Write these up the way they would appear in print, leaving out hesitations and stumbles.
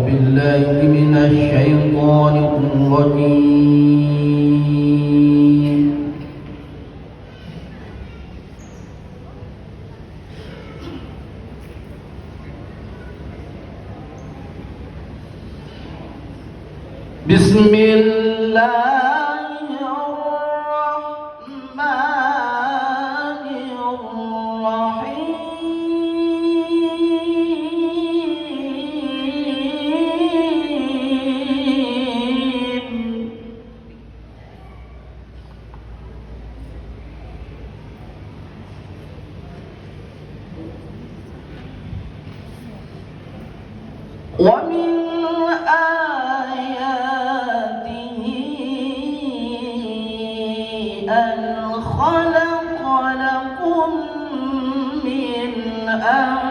بالله من الشيطان الرجيم. بسم الله الرحمن الرحيم. ومن آياته أن خلق لكم من أنفسكم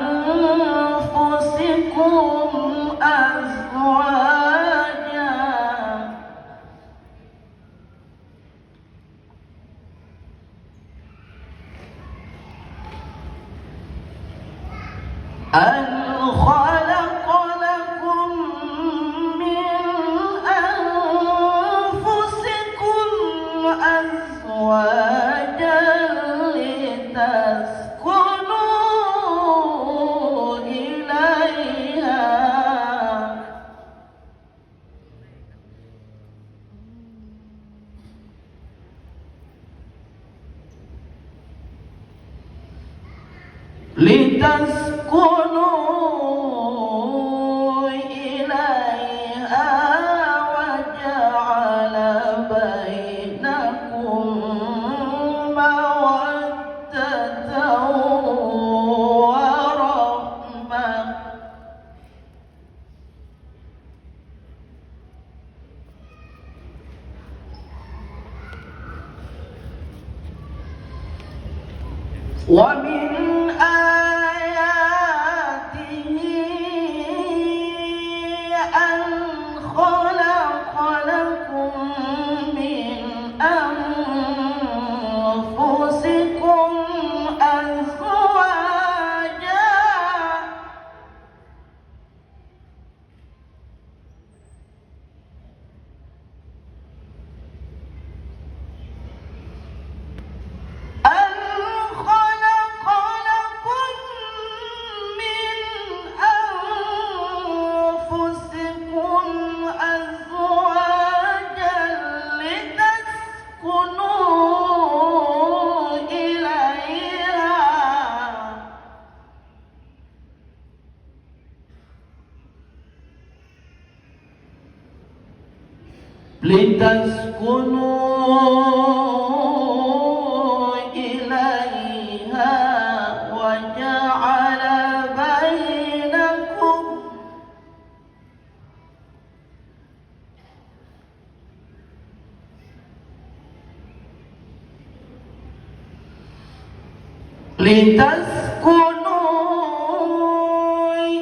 أزواجا لتسكنوا إليها وجعل بينكم مودة ورحمة. ومن آياته أن خلق لكم من أنفسكم أزواجا لتسكنوا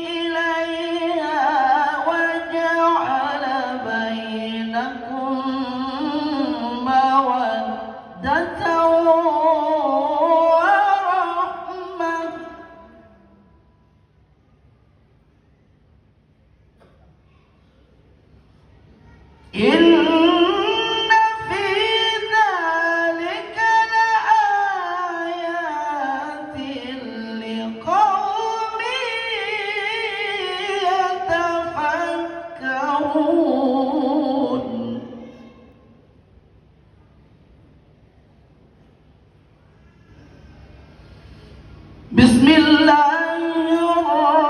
إليها وجعل بينكم مودة ورحمة. إن في ذلك لآيات لقوم يتفكرون. بسم الله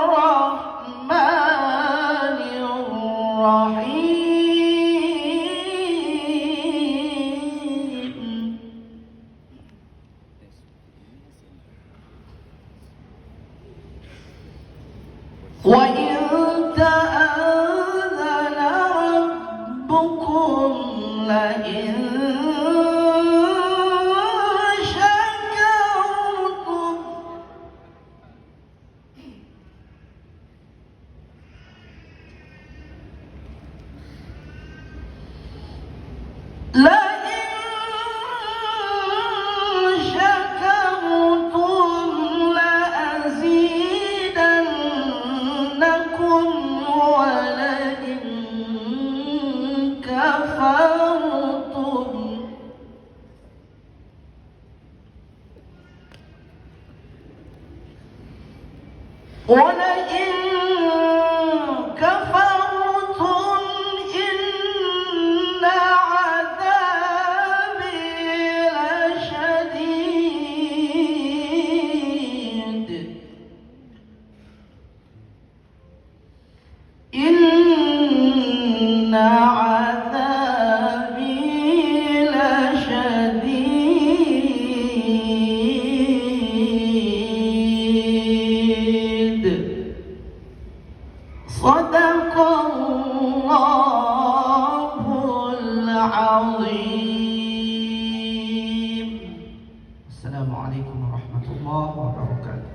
الرحمن الرحيم. وإن تأذن ربكم لئن شكرتم لأزيدنكم ولئن كفرتم إن عذابي لشديد إن عذابي لشديد صدق الله العظيم. السلام عليكم ورحمة الله وبركاته.